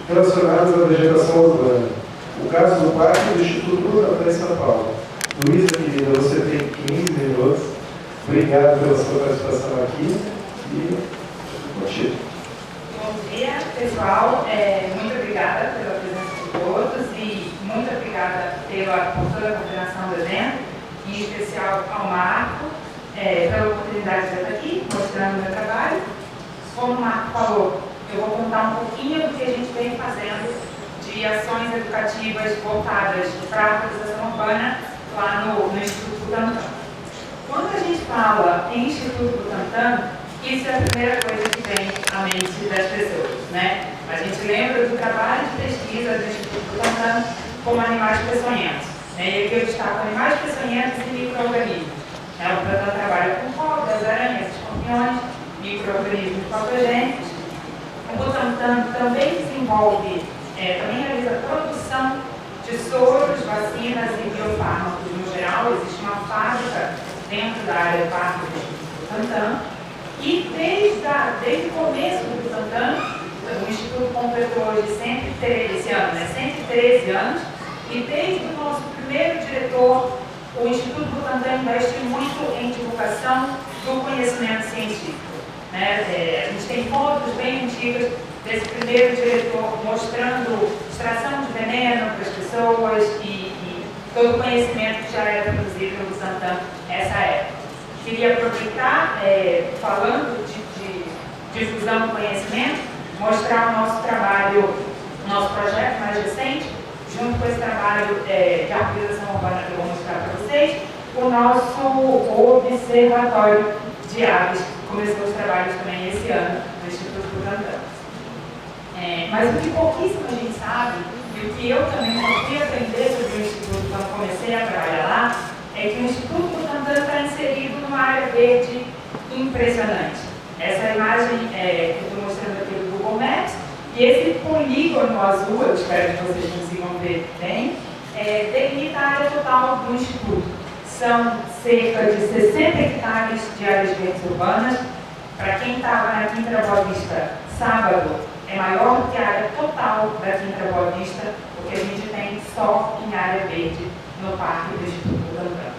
relacionadas à vegetação urbana. O caso do parque do Instituto Butantan em São Paulo. Luísa, querida, você tem 15 minutos. Obrigado pela sua participação aqui e contigo. Bom dia, pessoal. Muito obrigada pela presença de todos e muito obrigada por toda a coordenação do evento, em especial ao Marco, pela oportunidade de estar aqui, mostrando o meu trabalho. Como o Marco falou, eu vou contar um pouquinho do que a gente vem fazendo de ações educativas voltadas para a arborização urbana lá no Instituto Butantan. Quando a gente fala em Instituto Butantan, isso é a primeira coisa que vem à mente das pessoas, né? A gente lembra do trabalho de pesquisa do Instituto Butantan como animais peçonhentos, né? E aqui eu destaco animais peçonhentos e micro-organismos. O Butantan trabalha com cobras, aranhas, escorpiões, micro-organismos patogênicos. O Butantan também desenvolve, também realiza produção de soros, vacinas e biofármacos no geral. Existe uma fábrica dentro da área de parque do Instituto Butantan. E desde o começo do Butantan, o Instituto completou hoje 113 anos, né? 113 anos, e desde o nosso primeiro diretor, o Instituto Butantan investe muito em divulgação do conhecimento científico, né? A gente tem fotos bem antigas desse primeiro diretor mostrando extração de veneno para as pessoas e todo o conhecimento que já era produzido pelo Butantan nessa época. Queria aproveitar, falando de difusão do conhecimento, mostrar o nosso trabalho, o nosso projeto mais recente, junto com esse trabalho de arborização urbana que eu vou mostrar para vocês, o nosso Observatório de Aves, que começou os trabalhos também esse ano no Instituto Butantan. Mas o que pouquíssima gente sabe, e o que eu também consegui aprender sobre o Instituto quando comecei a trabalhar lá, é que o Instituto Butantan está inserido numa área verde impressionante. Essa imagem que eu estou mostrando aqui do Google Maps, e esse polígono azul, eu espero que vocês consigam ver bem, delimita a área total do Instituto. São cerca de 60 hectares de áreas verdes urbanas. Para quem estava na Quinta Boa Vista sábado, é maior do que a área total da Quinta Boa Vista, porque a gente tem só em área verde no Parque do Instituto Butantan.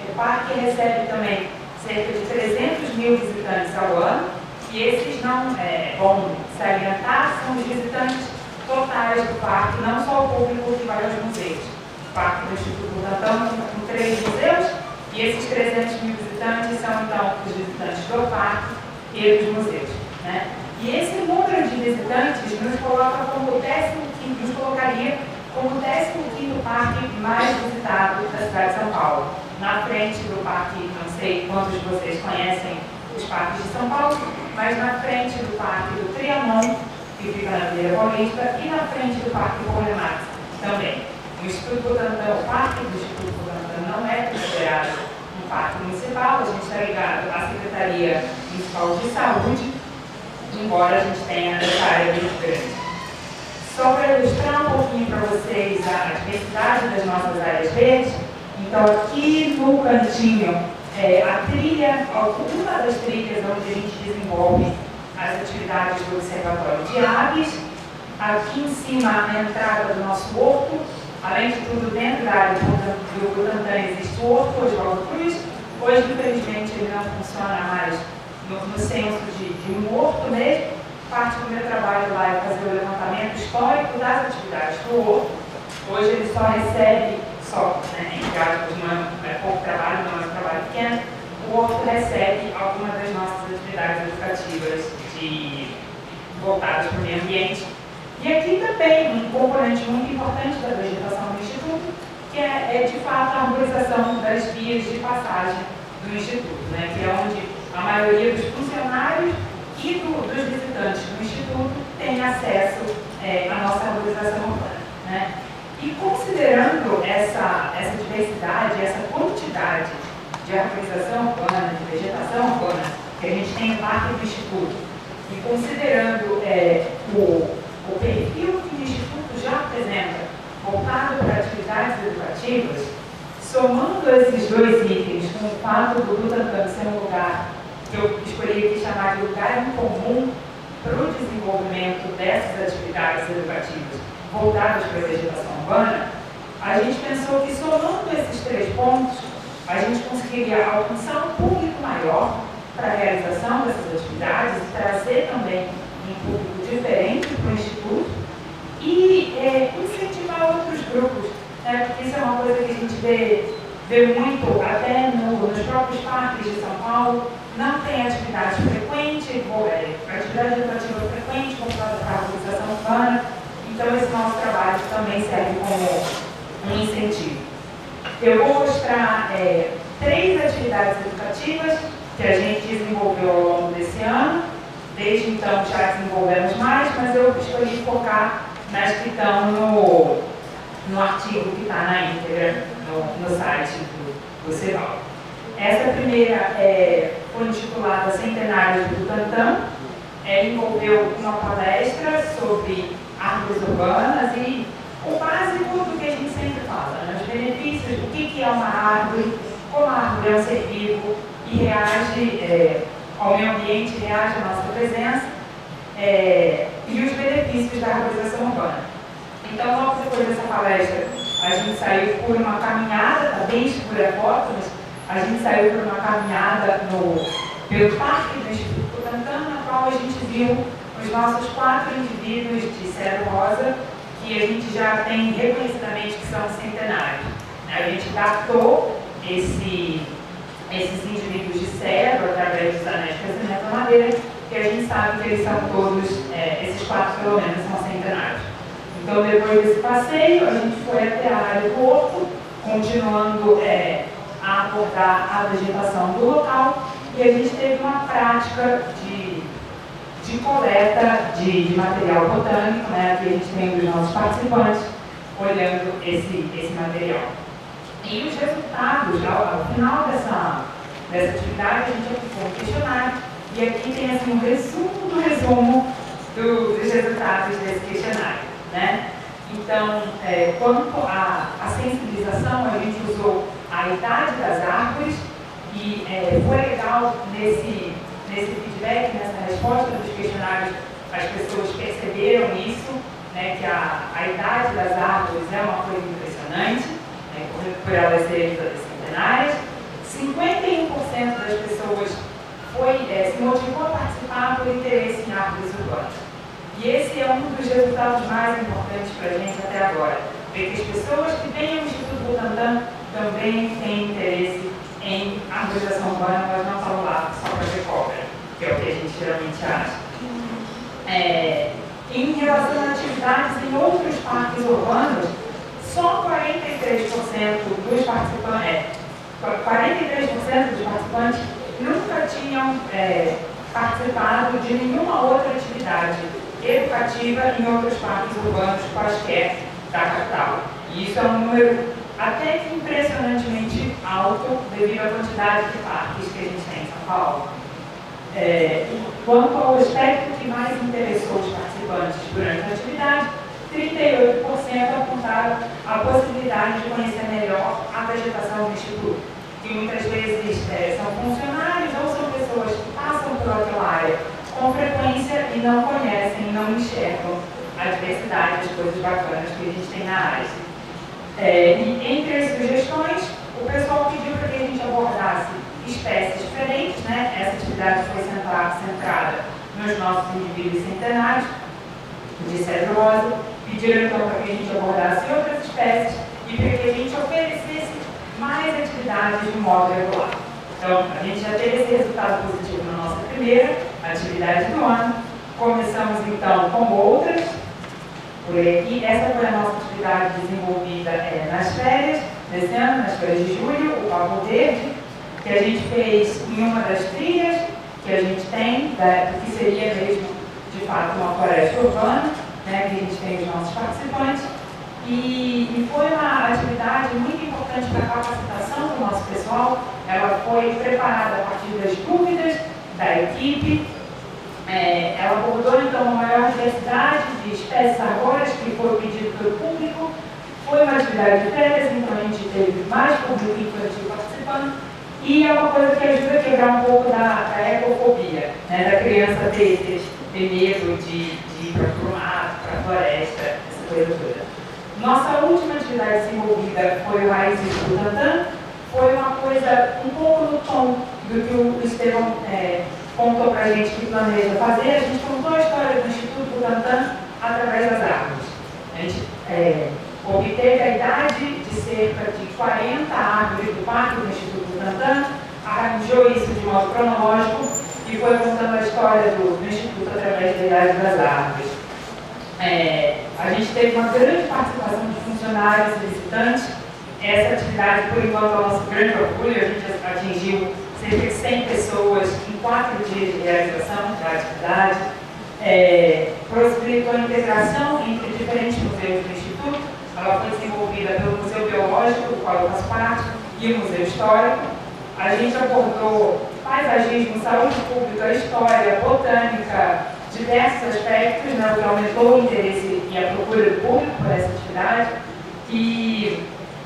O parque recebe também cerca de 300 mil visitantes ao ano, e esses não vão salientar, são os visitantes totais do parque, não só o público que vai aos museus. O Parque do Instituto Butantan com 3 museus, e esses 300 mil visitantes são então os visitantes do parque e dos museus, né? E esse número de visitantes nos colocaria como o 15º parque mais visitado da cidade de São Paulo. Na frente do parque, não sei quantos de vocês conhecem os parques de São Paulo, mas na frente do parque do Trianon, que fica na Avenida Paulista, e na frente do parque Polemax também. O Instituto Butantan, o parque do Instituto Butantan não é considerado um parque municipal, a gente está ligado à Secretaria Municipal de Saúde, embora a gente tenha essa área muito grande. Só para ilustrar um pouquinho para vocês a diversidade das nossas áreas verdes, então aqui no cantinho, a trilha, uma das trilhas onde a gente desenvolve as atividades do Observatório de Aves, aqui em cima a entrada do nosso horto, além de tudo dentro da área do Butantan existe o horto Oswaldo Cruz, hoje infelizmente ele não funciona mais no senso de um horto mesmo. Parte do meu trabalho lá é fazer o levantamento histórico das atividades do horto. Hoje ele só recebe, entre aspas, não é pouco trabalho, não é um trabalho pequeno, o horto recebe algumas das nossas atividades educativas voltadas para o meio ambiente. E aqui também um componente muito importante da vegetação do Instituto, que é de fato a arborização das vias de passagem do Instituto, né, que é onde a maioria dos funcionários e dos visitantes do Instituto tem acesso à nossa arborização urbana, né? E considerando essa diversidade, essa quantidade de arborização urbana, de vegetação urbana que a gente tem no Parque do Instituto, e considerando o perfil que o Instituto já apresenta, voltado para atividades educativas, somando esses dois itens com o fato do Butantan ser um lugar que eu escolhi aqui chamar de lugar em comum para o desenvolvimento dessas atividades educativas voltadas para a vegetação urbana, a gente pensou que somando esses 3 pontos, a gente conseguiria alcançar um público maior para a realização dessas atividades e trazer também um público diferente para o Instituto e incentivar outros grupos, né? Porque isso é uma coisa que a gente vê muito até nos próprios parques de São Paulo. Não tem atividade frequente, atividade educativa frequente voltada para a arborização urbana, então esse nosso trabalho também serve como um incentivo. Eu vou mostrar 3 atividades educativas que a gente desenvolveu ao longo desse ano. Desde então já desenvolvemos mais, mas eu escolhi focar nas que estão no artigo que está na íntegra no site do CEVAL. Essa primeira foi intitulada Centenários do Butantã, envolveu uma palestra sobre árvores urbanas e o básico do que a gente sempre fala, né? Os benefícios, o que é uma árvore, como a árvore é um ser vivo e reage ao meio ambiente, reage à nossa presença e os benefícios da arborização urbana. Então, logo depois dessa palestra, a gente saiu por uma caminhada, está bem escura a foto, mas a gente saiu por uma caminhada pelo parque do Instituto Butantã, na qual a gente viu os nossos 4 indivíduos de cedro rosa, que a gente já tem reconhecidamente que são centenários. A gente datou esses indivíduos de cedro através dos anéis de crescimento da madeira, que a gente sabe que eles são todos, esses 4 pelo menos, são centenários. Então, depois desse passeio, a gente foi até a área do horto, continuando a abordar a vegetação do local, e a gente teve uma prática de coleta de material botânico, né? Aqui a gente tem os nossos participantes olhando esse material. E os resultados, ao final dessa atividade, a gente aplicou um questionário, e aqui tem assim, um resumo do resumo dos resultados desse questionário, né? Então, quanto à sensibilização, a gente usou a idade das árvores e foi legal nesse feedback, nessa resposta dos questionários, as pessoas perceberam isso, né, que a idade das árvores é uma coisa impressionante, né, por elas serem todas centenárias. 51% das pessoas se motivou a participar por interesse em árvores urbanas. E esse é um dos resultados mais importantes para a gente até agora. Ver que as pessoas que vêm ao Instituto Butantã também têm interesse em arborização urbana, mas não estão lá só para ver cobra, que é o que a gente geralmente acha. Em relação a atividades em outros parques urbanos, só 43% dos participantes nunca tinham participado de nenhuma outra atividade educativa em outros parques urbanos quaisquer da capital. E isso é um número até que impressionantemente alto devido à quantidade de parques que a gente tem em São Paulo. Quanto ao aspecto que mais interessou os participantes durante a atividade, 38% apontaram a possibilidade de conhecer melhor a vegetação do Instituto, que muitas vezes são funcionários ou são pessoas que passam por aquela área com frequência e não conhecem, não enxergam a diversidade das coisas bacanas que a gente tem na área. E entre as sugestões, o pessoal pediu para que a gente abordasse espécies diferentes, né? Essa atividade foi centrada nos nossos indivíduos centenários de cedro rosa. Pediram então para que a gente abordasse outras espécies e para que a gente oferecesse mais atividades de modo regular. Então, a gente já teve esse resultado positivo na nossa primeira atividade do ano. Começamos então com outras. Por aqui, essa foi a nossa atividade desenvolvida nas férias desse ano, nas férias de julho, o Papo Verde, que a gente fez em uma das trilhas que a gente tem, do que seria mesmo, de fato, uma floresta urbana, né, que a gente tem os nossos participantes. E foi uma atividade muito importante para a capacitação do nosso pessoal. Ela foi preparada a partir das dúvidas da equipe. Ela abordou, então, uma maior diversidade de espécies arbóreas que foi pedido pelo público. Foi uma atividade de férias, então a gente teve mais público infantil participando. E é uma coisa que ajuda a quebrar um pouco da ecofobia, né, da criança ter ter medo de ir para o mato, para a floresta, essa coisa toda. Nossa última atividade desenvolvida foi o Raiz do Butantan. Foi uma coisa um pouco no tom do que o Estevão contou para a gente que planeja fazer. A gente contou a história do Instituto Butantan através das árvores. A gente obteve a idade de cerca de 40 árvores do Parque do Instituto Butantan, arranjou isso de modo cronológico e foi contando a história do Instituto através da idade das árvores. A gente teve uma grande participação de funcionários e visitantes. Essa atividade, por enquanto, é o nosso grande orgulho. A gente atingiu cerca de 100 pessoas em 4 dias de realização da atividade. Possibilitou a integração entre diferentes museus do Instituto. Ela foi desenvolvida pelo Museu Biológico, do qual eu faço parte, e o Museu Histórico. A gente abordou paisagismo, saúde pública, história, botânica, diversos aspectos, né, o que aumentou o interesse e a procura do público por essa atividade. E,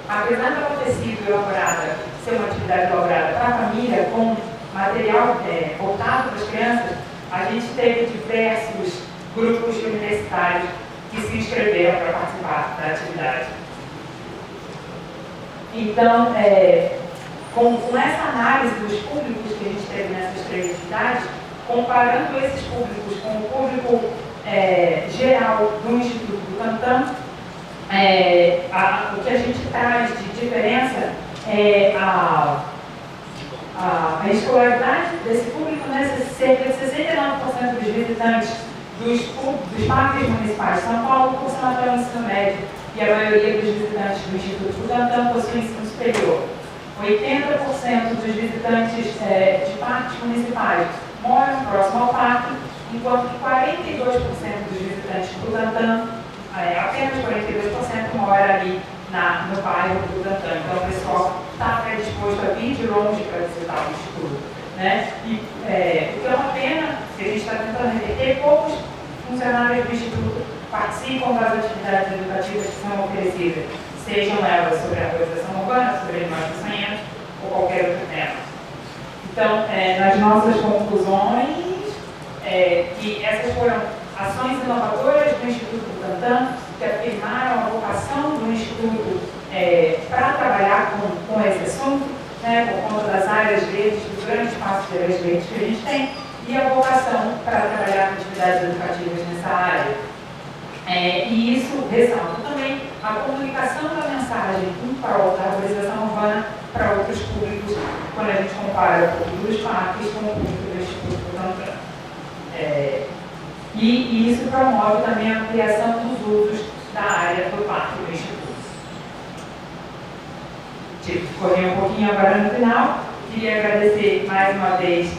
apesar dela ter sido elaborada, ser uma atividade elaborada para a família, com material voltado para as crianças, a gente teve diversos grupos universitários que se inscreveram para participar da atividade. Então, com essa análise dos públicos que a gente teve nessas 3 atividades, comparando esses públicos com o público geral do Instituto Butantan, o que a gente traz de diferença é a escolaridade desse público, né? Cerca de 69% dos visitantes dos parques municipais de São Paulo cursam até o ensino médio e a maioria dos visitantes do Instituto Butantan possui ensino superior. 80% dos visitantes de parques municipais moram próximo ao parque, enquanto que 42% dos visitantes do Butantan, apenas 42% mora ali no bairro do Butantan. Então o pessoal está predisposto a vir de longe para visitar o Instituto. Né? O que é uma pena, que a gente está tentando reverter, poucos funcionários do Instituto participam das atividades educativas que são oferecidas, sejam elas sobre a arborização urbana, sobre animais peçonhentos ou qualquer outro tema. Então, nas nossas conclusões, que essas foram ações inovadoras do Instituto Butantan, que afirmaram a vocação do Instituto para trabalhar com esse assunto, né, por conta das áreas verdes, dos grandes espaços de áreas verdes que a gente tem, e a vocação para trabalhar com atividades educativas nessa área. E isso ressalta também a comunicação da mensagem em prol da arborização urbana para outros públicos, quando a gente compara o público dos parques com o público do Instituto Butantan. E isso promove também a ampliação dos usos da área do parque do Instituto. Corri um pouquinho agora no final. Queria agradecer mais uma vez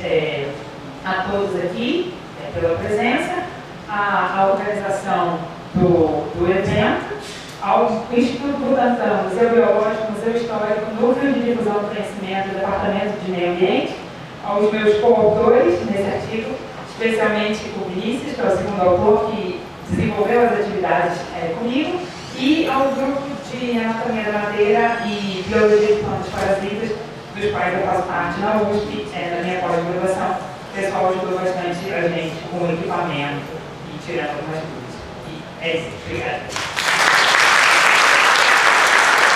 a todos aqui pela presença, a organização do evento, ao Instituto Butantan, Museu Biológico, Museu Histórico, Núcleo de Difusão do Conhecimento, Departamento de Meio Ambiente, aos meus coautores nesse artigo, especialmente o Vinícius, que é o segundo autor que desenvolveu as atividades comigo, e ao grupo de Anatomia da Madeira e Biologia de Plantas Parasitas, dos quais eu faço parte na USP, na minha pós-graduação. O pessoal ajudou bastante a gente com o equipamento e tirando algumas dúvidas. E é isso. Obrigada.